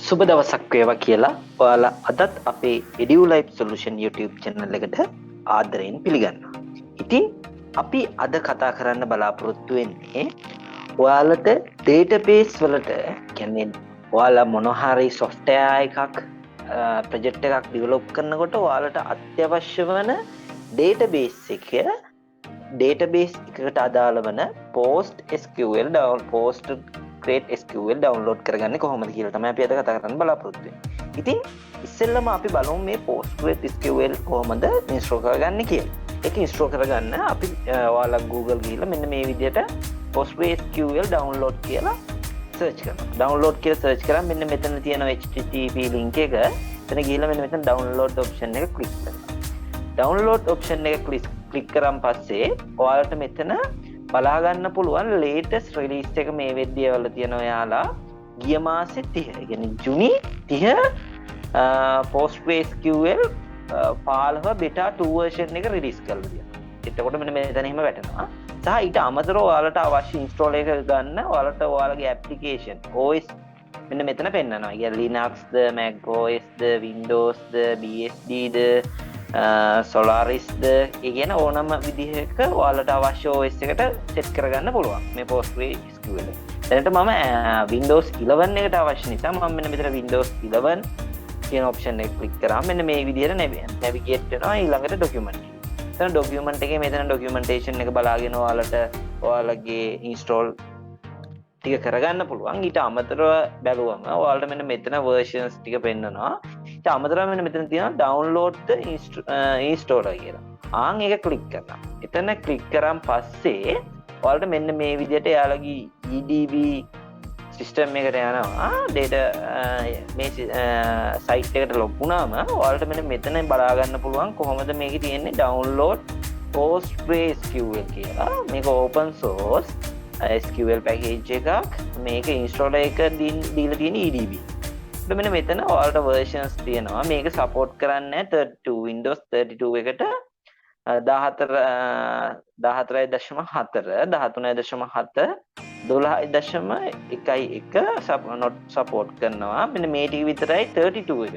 සුබ දවසක් වේවා කියලා ඔයාලා අදත් අපේ EduLIFE Solution YouTube channel එකට ආදරයෙන් පිළිගන්නවා. ඉතින් අපි අද කතා කරන්න බලාපොරොත්තු වෙන්නේ ඔයාලට database වලට කියන්නේ ඔයාලා මොන හරි software එකක් project එකක් develop කරනකොට ඔයාලට අත්‍යවශ්‍ය වන database එකකට අදාළ වන PostgreSQL SQL download කරගන්නේ කොහොමද කියලා තමයි අපි අද කතා කරන්න බලාපොරොත්තු වෙන්නේ. ඉතින් ඉස්සෙල්ලම අපි බලමු මේ PostgreSQL කොහොමද install කරගන්නේ කියලා. ඒක install කරගන්න අපි ඔයාලා Google ගිහලා මෙන්න මේ විදිහට PostgreSQL download කියලා search කරනවා. download කියලා search කරාම මෙන්න මෙතන තියෙන http link එක. එතන ගිහලා මෙන්න මෙතන download option එක click කරනවා. download option එක click කරාන් පස්සේ ඔයාලට මෙතන බලා ගන්න පුළුවන් latest release එක මේ වෙද්දී වල තියෙනවා යාලා ගිය මාසේ 30. ඒ කියන්නේ ජුනි 30 PostgreSQL 15 beta 2 version එක release කරලා තියෙනවා. එතකොට මෙන්න මෙතන එහෙම වැටෙනවා. සහ ඊට අමතරව ඔයාලට අවශ්‍ය install එක ගන්න ඔයාලට ඔයාලගේ application OS මෙන්න මෙතන පෙන්නනවා. ඒ කියන්නේ Linux ද Mac OS ද Windows ද BSD ද Solaris ද ඒ කියන ඕනම විදිහක ඔයාලට අවශ්‍ය OS එකට set කරගන්න පුළුවන් මේ PostgreSQL. දැනට මම Windows 11 එකට අවශ්‍ය නිසා මම මෙන්න මෙතන Windows 11 කියන option එක click කරාම මෙන්න මේ විදිහට navigate වෙනවා ඊළඟට document. එතන document එකේ මෙතන documentation එක බලාගෙන ඔයාලගේ install ටික කරගන්න පුළුවන්. ඊට අමතරව බැලුවම ඔයාලට මෙන්න මෙතන versions ටික පෙන්නනවා. ඊට අමතරව මෙන්න මෙතන තියෙනවා download the installer කියලා. ආන් ඒක click කරනවා. එතන click කරාන් පස්සේ ඔයාලට මෙන්න මේ විදිහට යාළගේ EDB system එකට යනවා. data මේ site එකට log වුණාම ඔයාලට මෙන්න මෙතන බලා ගන්න පුළුවන් කොහොමද මේකේ තියෙන්නේ download PostgreSQL කියලා. මේක open source SQL package එකක්. මේක installer එක දීලා තියෙන EDB. මෙන්න මෙතන ඔයාලට versions තියෙනවා. මේක support කරන්නේ 32 Windows 32 එකට 14.4 13.7 12.11 not support කරනවා. මෙන්න මේ ටික විතරයි 32 එක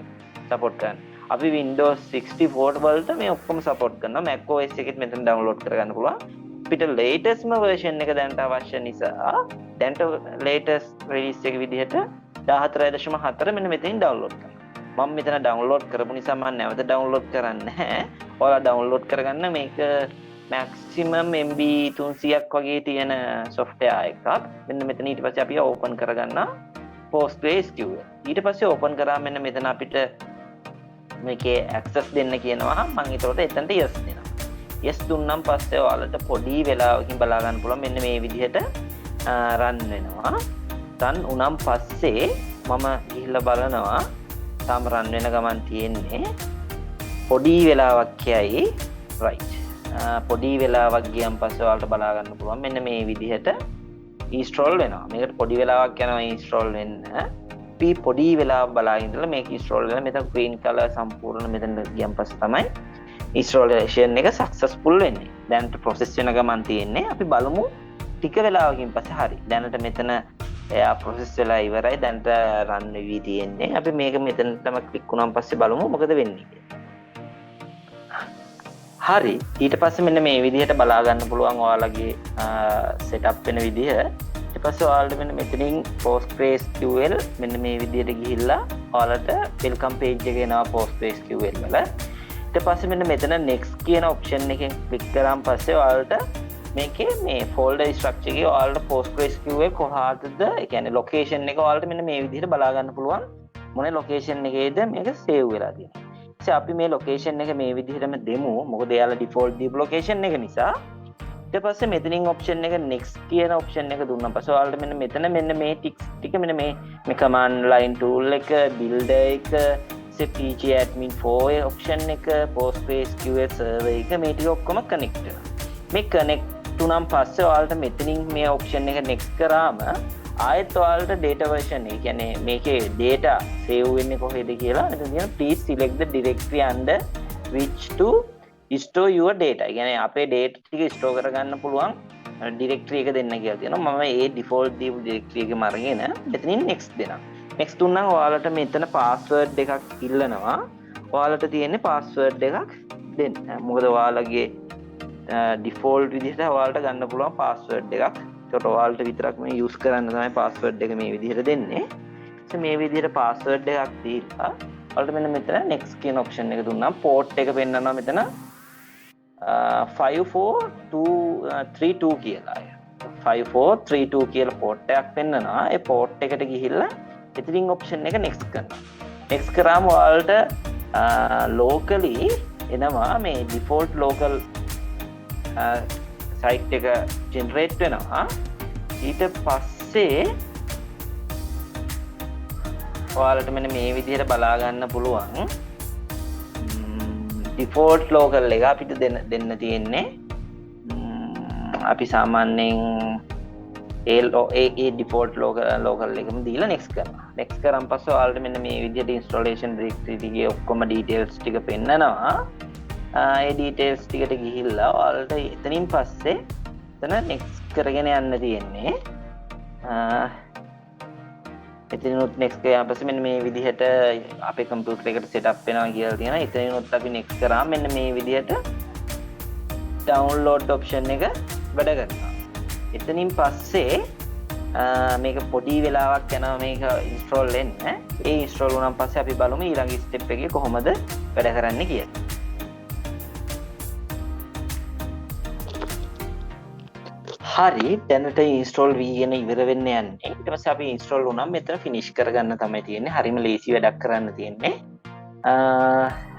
support කරන්නේ. අපි Windows 64 වලට මේ ඔක්කොම support කරනවා. Mac OS එකෙත් මෙතන download කරගන්න පුළුවන්. අපිට latestම version එක දැනට අවශ්‍ය නිසා දැනට latest release එක විදිහට 14.4 මෙන්න මෙතනින් download කරනවා. මම මෙතන download කරපු නිසා මම නැවත download කරන්නේ නැහැ. ඔයාලා download කරගන්න මේක maximum MB 300ක් වගේ තියෙන software එකක්. මෙන්න මෙතන ඊට පස්සේ අපි open කරගන්න PostgreSQL. ඊට පස්සේ open කරාම මෙන්න මෙතන අපිට මේකේ access දෙන්න කියනවා. මම ඒකට එතනට yes දෙනවා. yes දුන්නම් පස්සේ ඔයාලට පොඩි වෙලාවකින් බලා ගන්න පුළුවන් මෙන්න මේ විදිහට run වෙනවා. run උනම් පස්සේ මම ගිහිල්ලා බලනවා තාම run වෙන ගමන් තියෙන්නේ පොඩි වෙලාවක් යයි right. පොඩි වෙලාවක් ගියන් පස්සේ ඔයාලට බලා ගන්න පුළුවන් මෙන්න මේ විදිහට install වෙනවා. මේකට පොඩි වෙලාවක් යනවා install වෙන්න. අපි පොඩි වෙලාවක් බලාගෙන ඉඳලා මේක install වෙනවා. මෙතන green color සම්පූර්ණ මෙතන ගියන් පස්සේ තමයි installation එක successful වෙන්නේ. දැනට process වෙන ගමන් තියෙන්නේ. අපි බලමු ටික වෙලාවකින් පස්සේ හරි. දැනට මෙතන එයා process වෙලා ඉවරයි. දැනට run වෙවි තියෙන්නේ. අපි මේක මෙතනටම click වුණාන් පස්සේ බලමු මොකද වෙන්නේ කියලා. හරි. ඊට පස්සේ මෙන්න මේ විදිහට බලා ගන්න පුළුවන් ඔයාලගේ setup වෙන විදිහ. ඊට පස්සේ ඔයාලට මෙන්න මෙතනින් PostgreSQL මෙන්න මේ විදිහට ගිහිල්ලා ඔයාලට welcome page එක එනවා PostgreSQL වල. ඊට පස්සේ මෙන්න මෙතන next කියන option එකෙන් click කරාන් පස්සේ ඔයාලට මේකේ මේ folder structure එකේ ඔයාලට PostgreSQL කොහාටද ඒ කියන්නේ location එක ඔයාලට මෙන්න මේ විදිහට බලා ගන්න පුළුවන් මොන location එකේද මේක save වෙලා තියෙන්නේ. ඊට අපි මේ location එක මේ විදිහටම දෙමු. මොකද එයාලා default දීපු location එක නිසා. ඊට පස්සේ මෙතනින් option එක next කියන option එක දුන්නා පස්සේ ඔයාලට මෙන්න මේ ටික මෙන්න මේ command line tool එක builder එක pgAdmin 4 option එක PostgreSQL server එක මේ ටික ඔක්කොම connect වෙනවා. මේ connect වුණාන් පස්සේ ඔයාලට මෙතනින් මේ option එක next කරාම ආයෙත් ඔයාලට data version ඒ කියන්නේ මේකේ data save වෙන්නේ කොහෙද කියලා මෙතන තියෙන please select the directory under which to store your data. ඒ කියන්නේ අපේ data ටික store කරගන්න පුළුවන් directory එක දෙන්න කියලා තියෙනවා. මම මේ default දීපු directory එකම අරගෙන මෙතනින් next දෙනවා. next දුන්නා ඔයාලට මෙතන password එකක් ඉල්ලනවා. ඔයාලට තියෙන්නේ password එකක් දෙන්න. මොකද ඔයාලගේ default විදිහට ඔයාලට ගන්න පුළුවන් password එකක්. ඒකට ඔයාලට විතරක් මේ use කරන්න තමයි password එක මේ විදිහට දෙන්නේ. මේ විදිහට password එකක් දීලා ඔයාලට මෙන්න මෙතන next කියන option එක දුන්නා. port එක පෙන්නනවා මෙතන 54232 කියලා. 5432 කියලා port එකක් පෙන්නනවා. ඒ port එකට ගිහිල්ලා එතනින් option එක next කරනවා. next කරාම ඔයාලට locally එනවා මේ default local site එක generate වෙනවා. ඊට පස්සේ ඔයාලට මෙන්න මේ විදිහට බලා ගන්න පුළුවන් default local එක අපිට දෙන්න තියෙන්නේ අපි සාමාන්‍යයෙන් ඒ default local එකම දීලා next කරනවා. next කරන් පස්සේ ඔයාලට මෙන්න මේ විදිහට installation directory එකේ ඔක්කොම details ටික පෙන්නනවා. ඒ details ටිකට ගිහිල්ලා ඔයාලට එතනින් පස්සේ එතන next කරගෙන යන්න තියෙන්නේ. එතනිනුත් next කරාම පස්සේ මෙන්න මේ විදිහට අපේ computer එකට setup වෙනවා කියලා තියෙනවා. එතනිනුත් අපි next කරාම මෙන්න මේ විදිහට download option එක වැඩ කරනවා. එතනින් පස්සේ මේක පොඩි වෙලාවක් යනවා මේක install වෙන්න. ඒ install වුණාන් පස්සේ අපි බලමු ඊළඟ step එකේ කොහොමද වැඩ කරන්නේ කියලා. හරි දැනට install වීගෙන ඉවර වෙන්න යන්නේ. ඊට පස්සේ අපි install වුණාම මෙතන finish කරගන්න තමයි තියෙන්නේ. හරිම ලේසි වැඩක් කරන්න තියෙන්නේ.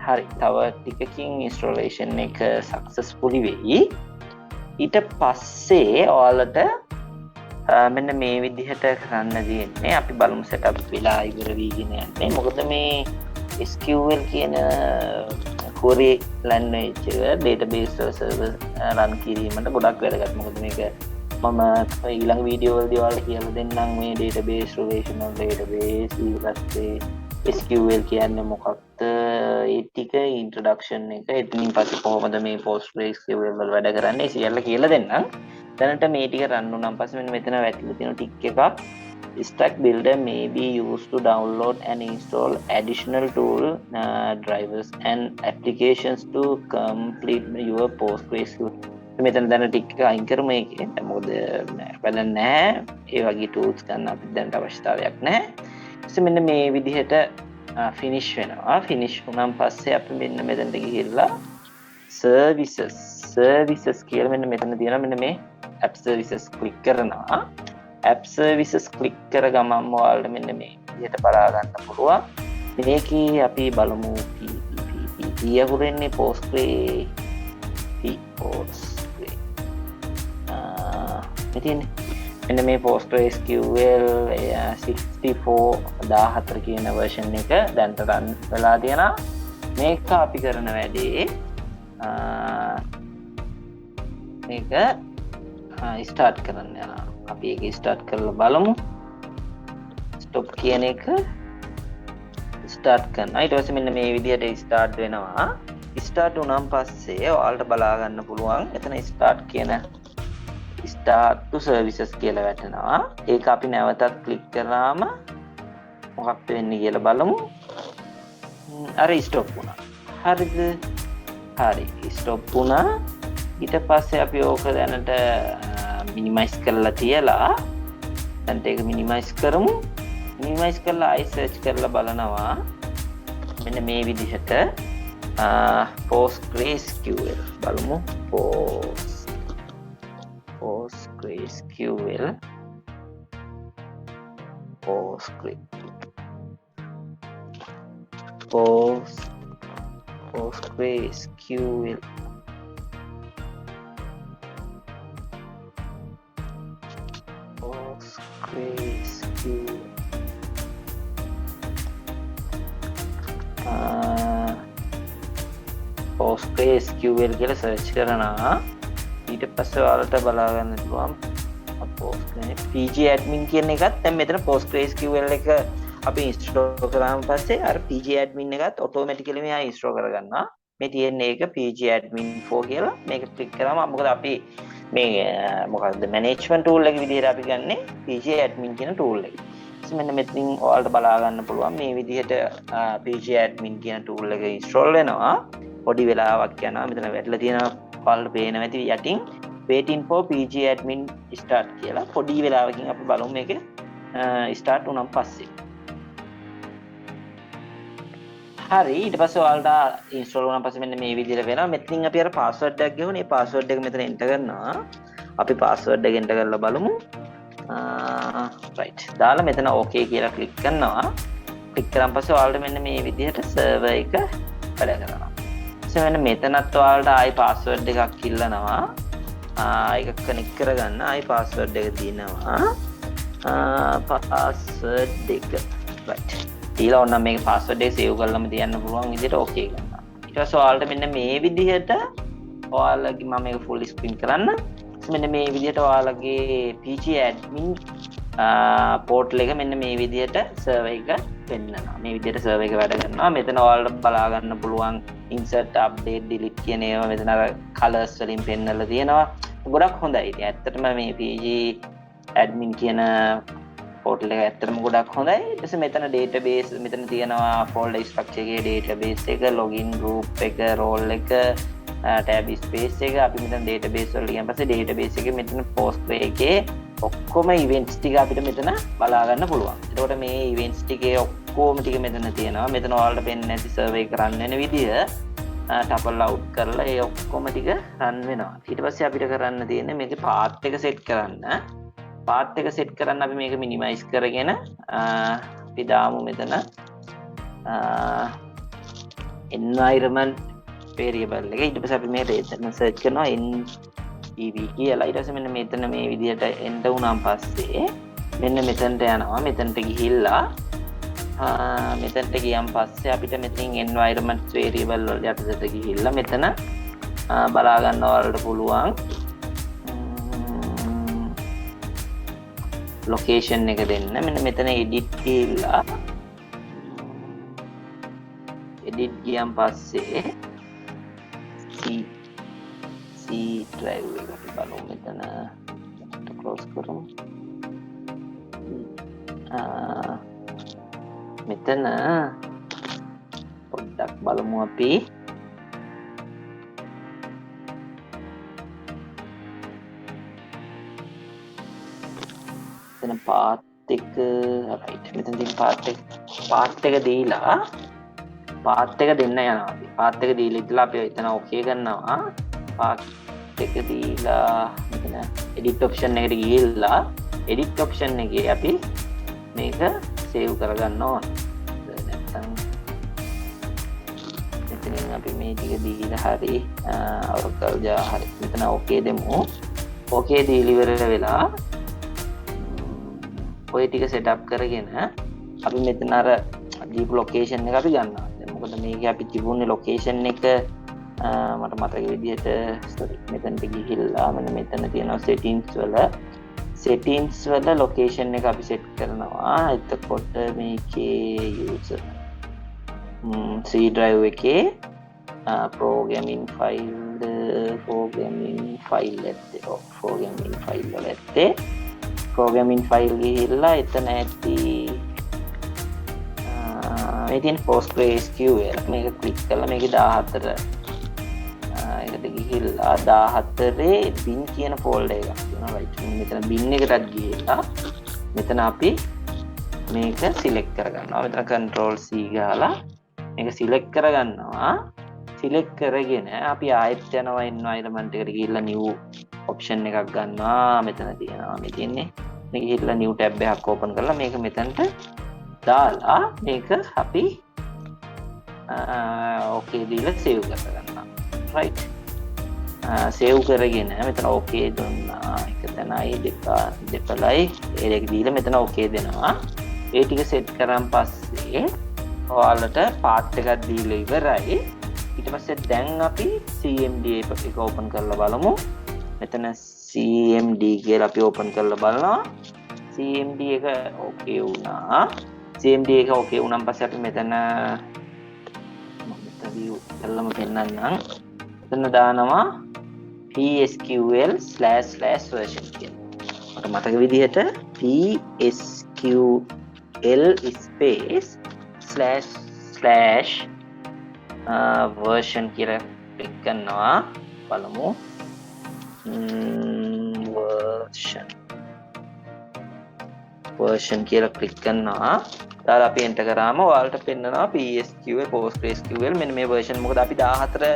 හරි තව ටිකකින් installation එක successfully වෙයි. ඊට පස්සේ ඔයාලට මෙන්න මේ විදිහට කරන්න තියෙන්නේ. අපි බලමු setup වෙලා ඉවර වීගෙන යන්නේ. මොකද මේ SQL කියන query language එක database server run කිරීමට ගොඩක් වැදගත්. මොකද මේක මම ඊළඟ වීඩියෝ වලදී ඔයාලට කියලා දෙන්නම් මේ database relational database ඊළඟට SQL කියන්නේ මොකක්ද ඒ ටික introduction එක එතනින් පස්සේ කොහොමද මේ PostgreSQL වල වැඩ කරන්නේ සියල්ල කියලා දෙන්නම්. දැනට මේ ටික run වුණාන් පස්සේ මෙන්න මෙතන වැටිලා තියෙන ටික් එකක් stack builder may be used to download and install additional tool drivers and applications to complete your PostgreSQL. මෙතන දැන ටික අයින් කරමු මේකේ. මොකද වැඩක් නැහැ. ඒ වගේ tools ගන්න අපිට දැනට අවශ්‍යතාවයක් නැහැ. ඊට මෙන්න මේ විදිහට finish වෙනවා. finish වුණාන් පස්සේ අපි මෙන්න මෙතනට ගිහිල්ලා services කියලා මෙන්න මෙතන තියෙනවා. මෙන්න මේ app services click කරනවා. app services click කර ගමන්ම ඔයාලට මෙන්න මේ විදිහට බලා ගන්න පුළුවන්. මේකේ අපි බලමු p අකුරෙන්නේ මෙතන මෙන්න මේ PostgreSQL 64 කියන version එක දැන්ට run වෙලා තියෙනවා. මේක අපි කරන වැඩේ මේක start කරන්න යනවා. අපි ඒක start කරලා බලමු. stop කියන එක start කරනවා. ඊට පස්සේ මෙන්න මේ විදිහට start වෙනවා. start වුණාන් පස්සේ ඔයාලට බලා ගන්න පුළුවන් එතන start කියන start to services කියලා වැටෙනවා. ඒක අපි නැවතත් click කරාම මොකක්ද වෙන්නේ කියලා බලමු. අර stop වුණා. හරිද? හරි stop වුණා. ඊට පස්සේ අපි ඕක දැනට minimize කරලා තියලා දැන් ඒක minimize කරමු. minimize කරලා I search කරලා බලනවා මෙන්න මේ විදිහට PostgreSQL බලමු. PostgreSQL PostgreSQL PostgreSQL කියලා සර්ච් කරනවා. ඊට පස්සේ ඔයාලට බලා ගන්න පුළුවන් pgAdmin කියන එකත් දැන් මෙතන PostgreSQL එක අපි ඉන්ස්ටෝල් කරාම පස්සේ අර pgAdmin එකත් ඔටෝමැටිකලි මෙහා ඉන්ස්ටෝල් කරගන්නවා. මේ තියෙන එක pgAdmin 4 කියලා. මේක ක්ලික් කරාම මොකද අපි මේ මොකක්ද management tool එක විදිහට අපි ගන්නෙ pgAdmin කියන tool එක. පස්සේ මෙන්න මෙතනින් ඔයාලට බලා ගන්න පුළුවන් මේ විදිහට pgAdmin කියන tool එක install වෙනවා. පොඩි වෙලාවක් යනවා. මෙතන වැටලා තියෙනවා ඔයාලට පේනවා ඇති යටින් waiting for pgAdmin start කියලා. පොඩි වෙලාවකින් අපි බලමු මේක start වුණාන් පස්සේ. හරි ඊට පස්සේ ඔයාලට install වුණාන් පස්සේ මෙන්න මේ විදිහට වෙනවා. මෙතනින් අපි අර password එකක් ගෙවුනේ. ඒ password එක මෙතන enter කරනවා. අපි password එක enter කරලා බලමු. right දාලා මෙතන okay කියලා click කරනවා. click කරාන් පස්සේ ඔයාලට මෙන්න මේ විදිහට server එක වැඩ කරනවා. ඊට මෙන්න මෙතනත් ඔයාලට ආයි password එකක් ඉල්ලනවා. ඒක connect කරගන්න ආයි password එක තියෙනවා. password එක right ඊළඟ ඔන්න මේක password එක save කරලාම තියන්න පුළුවන් විදිහට okay කරනවා. ඊට පස්සේ ඔයාලට මෙන්න මේ විදිහට ඔයාලගේ මම මේක full screen කරන්න. මෙන්න මේ විදිහට ඔයාලගේ pgAdmin portal එක මෙන්න මේ විදිහට server එක වෙන්නනවා. මේ විදිහට server එක වැඩ කරනවා. මෙතන ඔයාලට බලා ගන්න පුළුවන් insert update delete කියන ඒවා මෙතන අර colors වලින් පෙන්නලා තියෙනවා. ගොඩක් හොඳයි. ඉතින් ඇත්තටම මේ pgAdmin කියන portal එක ඇත්තටම ගොඩක් හොඳයි. ඊට පස්සේ මෙතන database මෙතන තියෙනවා folder structure එකේ database එක, login group එක, role එක, tab space එක. අපි මෙතන database වල ගියන් පස්සේ database එකේ මෙතන postgres එකේ ඔක්කොම events ටික අපිට මෙතන බලා ගන්න පුළුවන්. එතකොට මේ events ටිකේ ඔක්කොම ටික මෙතන තියෙනවා. මෙතන ඔයාලට පෙන්නේ නැති survey කරන්න වෙන විදිය tuple out කරලා ඒ ඔක්කොම ටික run වෙනවා. ඊට පස්සේ අපිට කරන්න තියෙන්නේ මේකේ path එක set කරන්න. path එක set කරන්න අපි මේක minimize කරගෙන අපි දාමු මෙතන environment variable එක. ඊට පස්සේ අපි මේ return search කරනවා ev කියලා. ඊට පස්සේ මෙන්න මෙතන මේ විදිහට enter වුණාන් පස්සේ මෙන්න මෙතනට යනවා. මෙතනට ගිහිල්ලා මෙතනට ගියන් පස්සේ අපිට මෙතනින් environment variable වල යටතට ගිහිල්ලා මෙතන බලා ගන්න ඔයාලට පුළුවන් location එක දෙන්න. මෙන්න මෙතන edit ගිහිල්ලා edit ගියන් පස්සේ C drive එක අපි බලමු. මෙතන close කරමු. මෙතන පොඩ්ඩක් බලමු අපි. මෙතන path එක right මෙතන තියෙන path එක දීලා path එක දෙන්න යනවා. path එක දීලා ඉතලා අපි එතන okay කරනවා. path එක දීලා මෙතන edit option එකට ගිහිල්ලා edit option එකේ අපි මේක save කරගන්න ඕන. නැත්තම් මෙතනින් අපි මේ ටික දීලා හරි Oracle Java හරි මෙතන okay දෙමු. okay දීලා ඉවර වෙලා ඔය ටික setup කරගෙන අපි මෙතන අර දීපු location එක අපි ගන්නවා. දැන් මොකද මේක අපි තිබුණේ location එක මට මතක විදිහට sorry මෙතනට ගිහිල්ලා මෙන්න මෙතන තියෙනවා settings වල location එක අපි set කරනවා. එතකොට මේකේ user C drive එකේ programming file ගිහිල්ලා එතන ඇති මේ තියෙන PostgreSQL මේක ක්ලික් කරලා මේකේ 14 එකට ගිහිල්ලා 14 bin කියන folder එකක් තියෙනවා. right මෙතන bin එකටත් ගිහිල්ලා මෙතන අපි මේක select කරගන්නවා. මෙතන control C ගහලා මේක select කරගන්නවා. select කරගෙන අපි ආයෙත් යනවා environment එකට ගිහිල්ලා new option එකක් ගන්නවා. මෙතන තියෙනවා මේ තියෙන්නේ මේක ගිහිල්ලා new tab එකක් open කරලා මේක මෙතනට දාලා මේක අපි okay දීලා save කරගන්නවා. right save කරගෙන මෙතන okay දුන්නා. එක තැනයි දෙපළයි ඒ දෙක දීලා මෙතන okay දෙනවා. ඒ ටික set කරන් පස්සේ ඔයාලට path එකක් දීලා ඉවරයි. ඊට පස්සේ දැන් අපි cmd එක open කරලා බලමු. මෙතන cmd කියලා අපි open කරලා බලනවා. cmd එක okay වුණා. cmd එක okay වුණාන් පස්සේ අපි මෙතන view කරලම පෙන්නන්නම්. මෙතන දානවා psql//version කියලා. මට මතක විදිහට psql L space slash slash version කියලා ක්ලික් කරනවා බලමු version කියලා ක්ලික් කරනවා ඊට අපි enter කරාම ඔයාලට පෙන්නනවා PSQL PostgreSQL මෙන්න මේ version මොකද අපි 14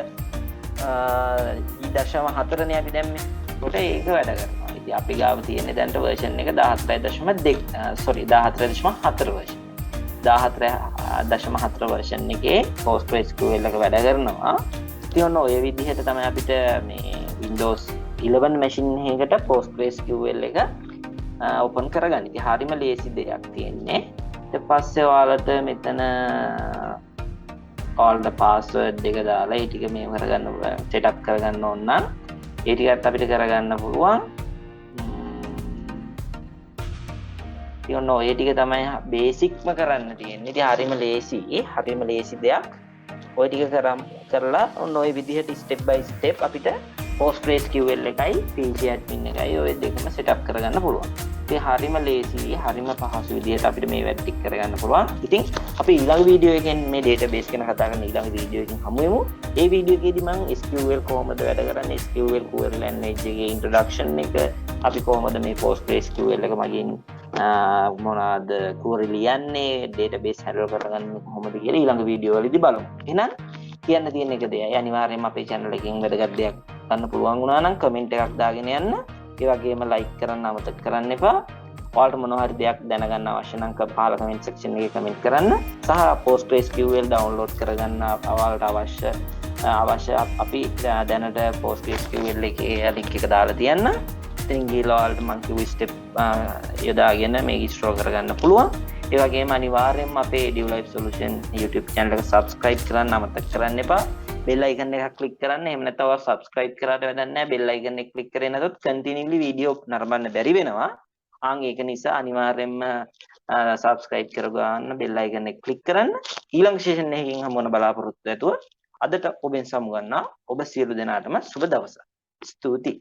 නේ අපි දැම්මේ ඒකට ඒක වැඩ කරනවා ඉතින් අපි ගාව තියෙන්නේ දැන්ට version එක 14.2 sorry 14.4 version 14.4 version එකේ PostgreSQL එක වැඩ කරනවා ඉතින් ඔන්න ඔය විදිහට තමයි අපිට මේ Windows 11 machine එකකට PostgreSQL එක open කරගන්න. ඉතින් හරිම ලේසි දෙයක් තියෙන්නේ. ඊට පස්සේ ඔයාලට මෙතන all the password දෙක දාලා ඒ ටික මේව කරගන්න setup කරගන්න ඕන නම් ඒ ටිකත් අපිට කරගන්න පුළුවන්. ඉතින් ඔන්න ඔය ටික තමයි බේසික්ම කරන්න තියෙන්නේ. ඉතින් හරිම ලේසි දෙයක්. ඔය ටික කරලා ඔන්න ඔය විදිහට step by step අපිට PostgreSQL එකයි pgAdmin එකයි ඔය දෙකම setup කරගන්න පුළුවන්. ඉතින් හරිම ලේසි, හරිම පහසු විදිහට අපිට මේ වැඩ ටික කරගන්න පුළුවන්. ඉතින් අපි ඊළඟ වීඩියෝ එකෙන් මේ database ගැන කතා කරන ඊළඟ වීඩියෝ එකකින් හමු වෙමු. ඒ වීඩියෝ එකේදී මම SQL කොහොමද වැඩ කරන්නේ, SQL query language එකේ introduction එක, අපි කොහොමද මේ PostgreSQL එක මගින් මොනවාද query ලියන්නේ, database handle කරගන්නේ කොහොමද කියලා ඊළඟ වීඩියෝ වලදී බලමු. එහෙනම් කියන්න තියෙන එක දෙයයි අනිවාර්යයෙන්ම අපේ channel එකෙන් වැදගත් දෙයක් ගන්න පුළුවන් වුණා නම් comment එකක් දාගෙන යන්න. ඒ වගේම like කරන්න අමතක කරන්න එපා. ඔයාලට මොනවා හරි දෙයක් දැනගන්න අවශ්‍ය නම් පහළ comment section එකේ comment කරන්න. සහ PostgreSQL download කරගන්න ඔයාලට අවශ්‍ය අපි දැනට PostgreSQL එකේ link එක දාලා තියන්න. ඉතින් ගිහලා ඔයාලට මම කිව්ව step යොදාගෙන මේක install කරගන්න පුළුවන්. ඒ වගේම අනිවාර්යයෙන්ම අපේ EduLIFE Solutions YouTube channel එක subscribe කරන්න අමතක කරන්න එපා. bell icon එකක් click කරන්න. එහෙම නැත්නම් ඔයා subscribe කරාට වැඩක් නැහැ. bell icon එක click කරේ නැතොත් continuously video නරඹන්න බැරි වෙනවා. ඒක නිසා අනිවාර්යයෙන්ම subscribe කරගන්න bell icon එක click කරන්න. ඊළඟ session එකකින් හමු වෙන බලාපොරොත්තු ඇතුව අදට ඔබෙන් සමු ගන්නවා. ඔබ සියලු දෙනාටම සුබ දවසක්. ස්තුතියි.